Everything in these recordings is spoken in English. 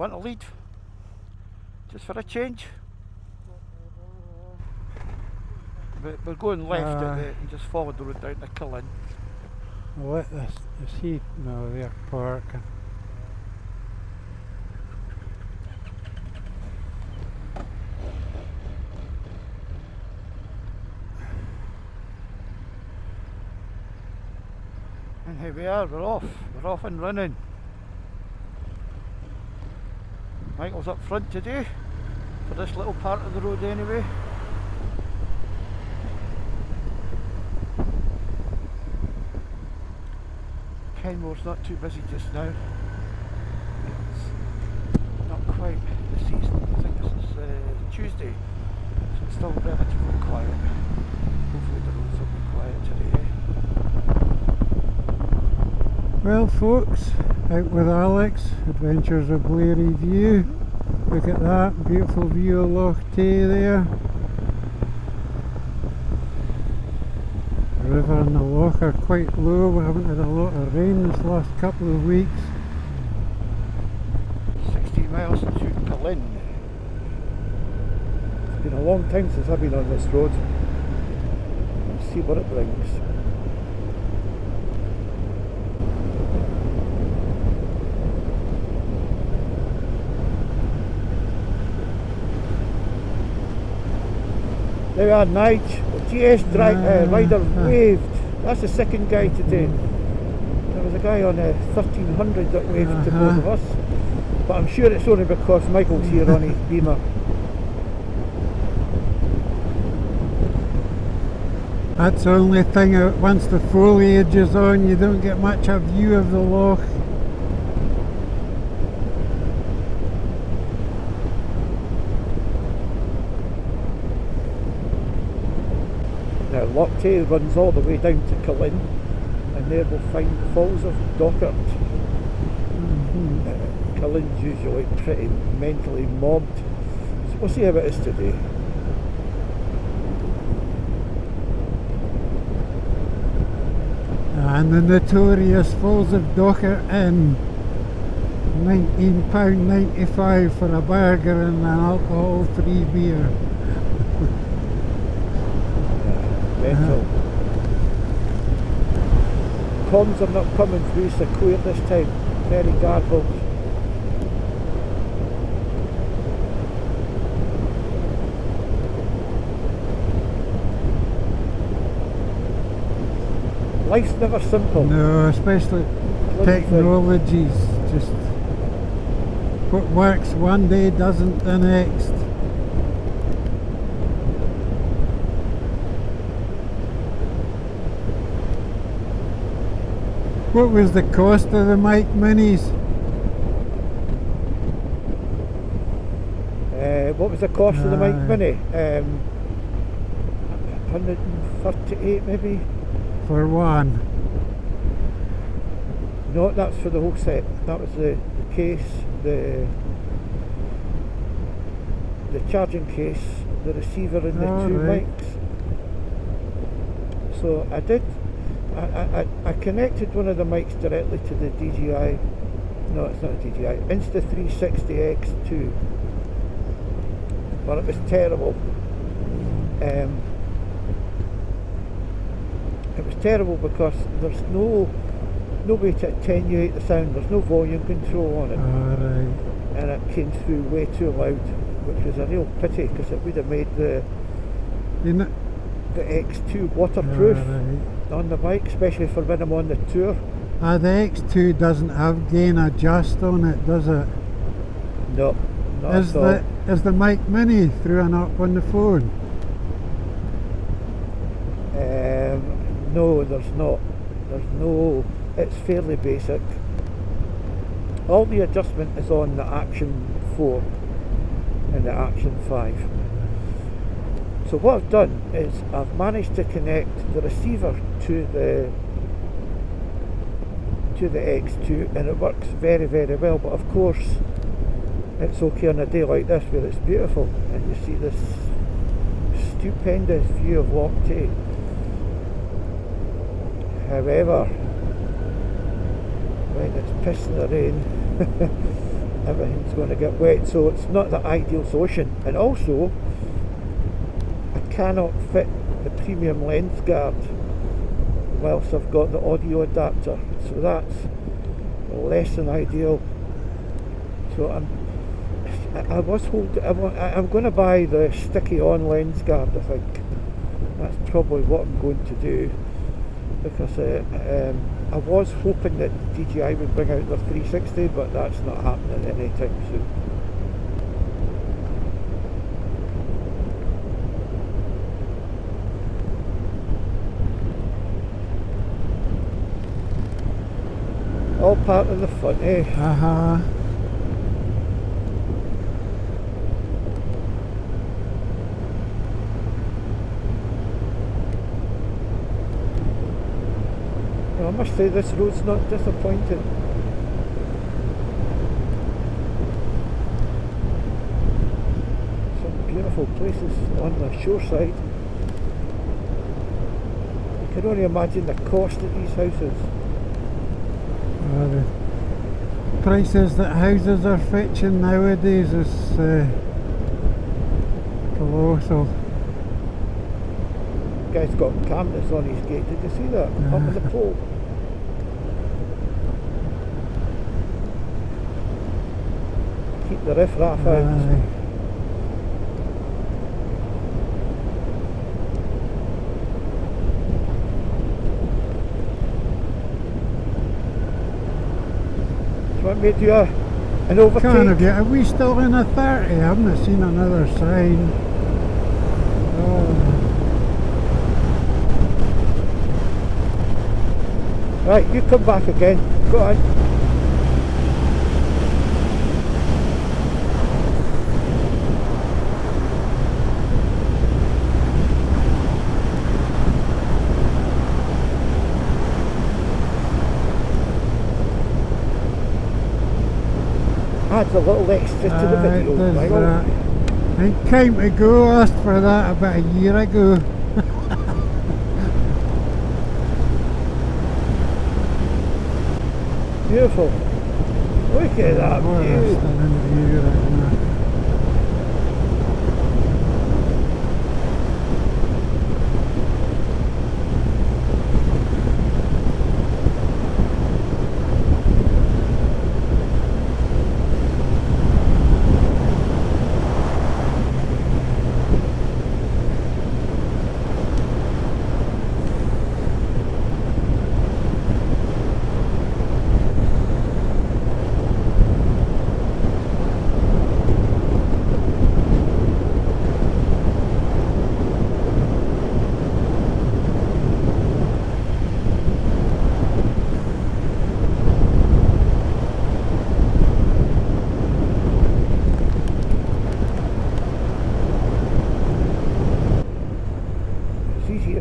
Want to lead? Just for a change? But we're going left and just follow the road down to Killin. I'll let the sea know they're parking. And here we are, we're off and running. Michael's up front today, for this little part of the road anyway. Kenmore's not too busy just now. It's not quite the season. I think this is Tuesday, so it's still relatively quiet. Hopefully the roads will be quiet today. Well folks, out with Alex, Adventures of Bleary View. Look at that, beautiful view of Loch Tay there. The river and the loch are quite low, we haven't had a lot of rain this last couple of weeks. 16 miles to Killin. It's been a long time since I've been on this road. Let's see what it brings. There we are, Nige. The GS rider waved. That's the second guy today. There was a guy on a 1300 that waved to both of us. But I'm sure it's only because Michael's here on his Beamer. That's the only thing, once the foliage is on you don't get much of a view of the loch. Now Loch Tay runs all the way down to Killin, and there we'll find the Falls of Dochart. Killin's usually pretty mentally mobbed, so we'll see how it is today. And the notorious Falls of Dochart Inn, £19.95 for a burger and an alcohol-free beer. Mental. Cons are not coming through so clear this time, very garbled. Life's never simple. No, especially technologies. Just what works one day doesn't the next. What was the cost of the Mike Minis? What was the cost of the Mike Mini? 138 maybe? For one? No, that's for the whole set. That was the case, the charging case, the receiver and the two mics. So I connected one of the mics directly to the DJI, no it's not a DJI, Insta360X2, but it was terrible. It was terrible because there's no way to attenuate the sound, there's no volume control on it, and it came through way too loud, which was a real pity because it would have made the X2 waterproof on the bike, especially for when I'm on the tour. The X2 doesn't have gain adjust on it, does it? No, not at all. Is the Mic Mini through and up on the phone? No, there's not. There's no. It's fairly basic. All the adjustment is on the Action 4 and the Action 5. So what I've done is I've managed to connect the receiver to the X2 and it works very, very well, but of course it's okay on a day like this where it's beautiful and you see this stupendous view of Loch Tay. However, when it's pissing the rain everything's going to get wet, so it's not the ideal solution. And also, I cannot fit the premium lens guard whilst I've got the audio adapter, so that's less than ideal. So I'm going to buy the sticky on lens guard. I think that's probably what I'm going to do, because I was hoping that DJI would bring out their 360, but that's not happening anytime soon. All part of the fun, eh? I must say this road's not disappointing. Some beautiful places on the shoreside. You can only imagine the cost of these houses. The prices that houses are fetching nowadays is colossal. Guy's got cameras on his gate. Did you see that? Up on the pole. Keep the riffraff out. Do you want me to do an overtake? Are we still in a 30? I haven't seen another sign. Right, you come back again. Go on. Adds a little extra to the video. I think time to go. Asked for that about a year ago. Beautiful. Look at that view.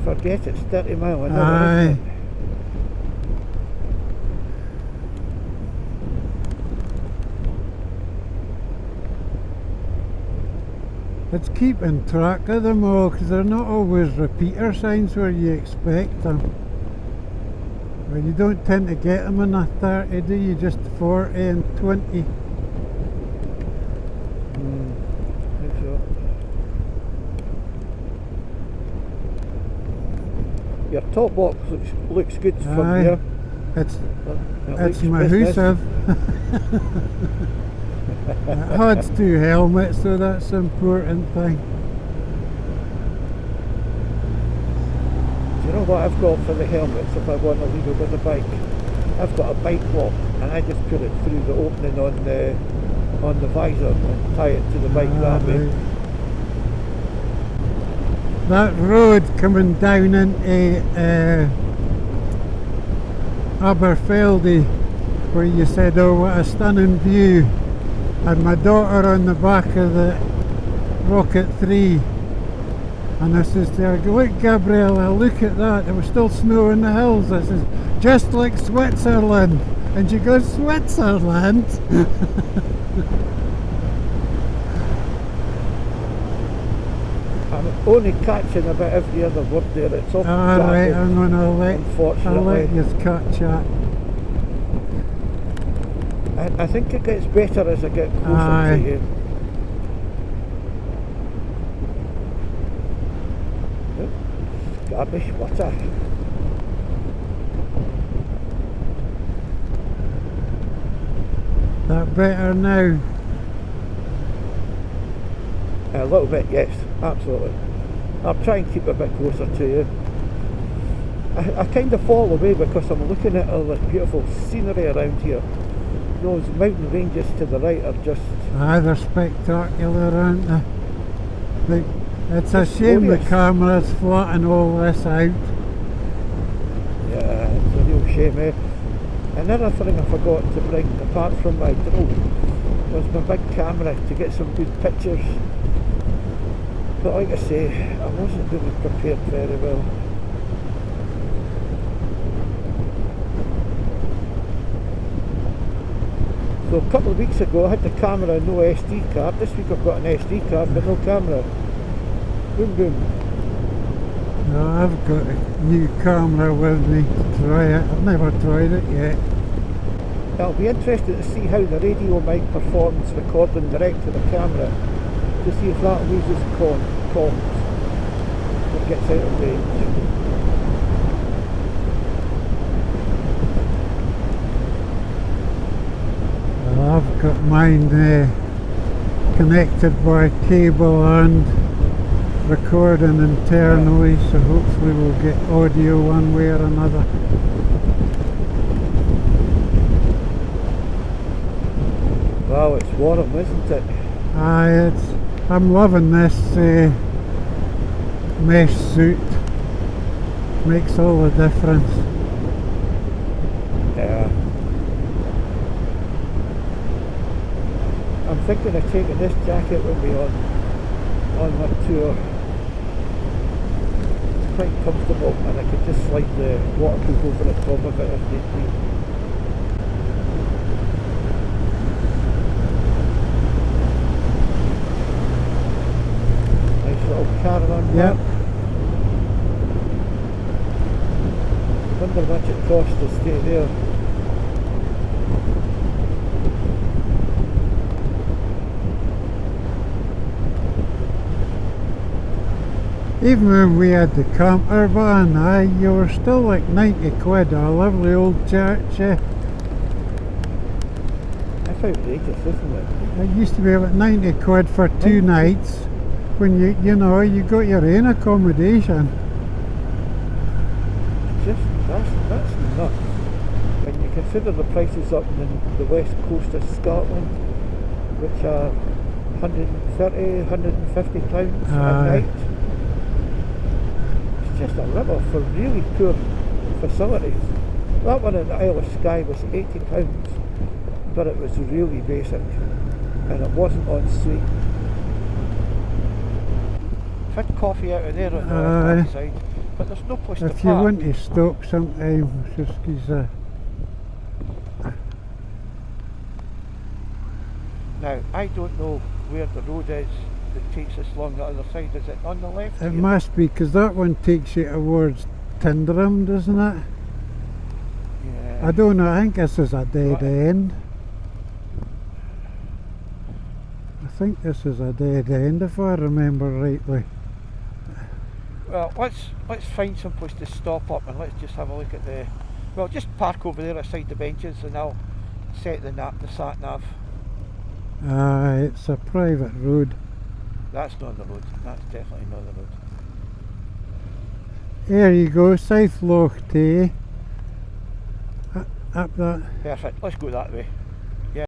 Forget it's 30 mile an hour, isn't it? It's keeping track of them all, because they're not always repeater signs where you expect them. Well, you don't tend to get them in a 30, do you? Just 40 and 20. Your top box looks good from here. It's massive. It has 2 helmets, so that's the important thing. Do you know what I've got for the helmets if I want to leave it with a bike? I've got a bike lock, and I just put it through the opening on the visor and tie it to the bike that way. That road coming down into Aberfeldy, where you said, oh, what a stunning view, and my daughter on the back of the Rocket 3, and I says to her, look Gabriella, look at that, there was still snow in the hills. I says, just like Switzerland. And she goes, Switzerland? I'm only catching about every other word there. It's all right, I'm going to let you cut chat. I think it gets better as I get closer Aye. to you. Garbage water. That better now? A little bit, yes, absolutely. I'll try and keep it a bit closer to you. I kind of fall away because I'm looking at all this beautiful scenery around here. Those mountain ranges to the right are just... Aye, they're spectacular, aren't they? It's a It's shame glorious. the camera's flattening all this out. Yeah, it's a real shame, eh? Another thing I forgot to bring, apart from my drone, was my big camera to get some good pictures. But like I say, I wasn't really prepared very well. So a couple of weeks ago I had the camera and no SD card. This week I've got an SD card but no camera. Boom boom. No, I've got a new camera with me to try it. I've never tried it yet. It'll be interesting to see how the radio mic performs recording direct to the camera, to see if that loses comms or gets out of range. Well, I've got mine connected by cable and recording internally, so hopefully we'll get audio one way or another. Wow, it's warm, isn't it? Aye, I'm loving this mesh suit. Makes all the difference. Yeah. I'm thinking of taking this jacket with me on my tour. It's quite comfortable and I could just slide the waterproof over the top of it if need be. Nice little caravan Yep. park. Wonder how much it costs to stay there. Even when we had the camper van, you were still like 90 quid, a lovely old church. That's outrageous, isn't it? It used to be about 90 quid for 2 nights, when you got your own accommodation. Just that's nuts. When you consider the prices up in the west coast of Scotland, which are 130, 150 pounds a Aye. night. It's just a ripper for really poor facilities. That one in the Isle of Skye was £80, but it was really basic and it wasn't en suite. I've had coffee out of there on the left-hand side, but there's no place to If you park. want to stop sometime, just use Now, I don't know where the road is that takes us along the other side. Is it on the left it here? must be, because that one takes you towards Tyndrum, doesn't it? Yeah. I don't know, I think this is a dead Right. end. I think this is a dead end if I remember rightly. Well, let's find some place to stop up and let's just have a look at the... Well, just park over there aside the benches and I'll set the sat nav. It's a private road. That's not the road. That's definitely not the road. There you go, South Loch Tay. Up that. Perfect. Let's go that way.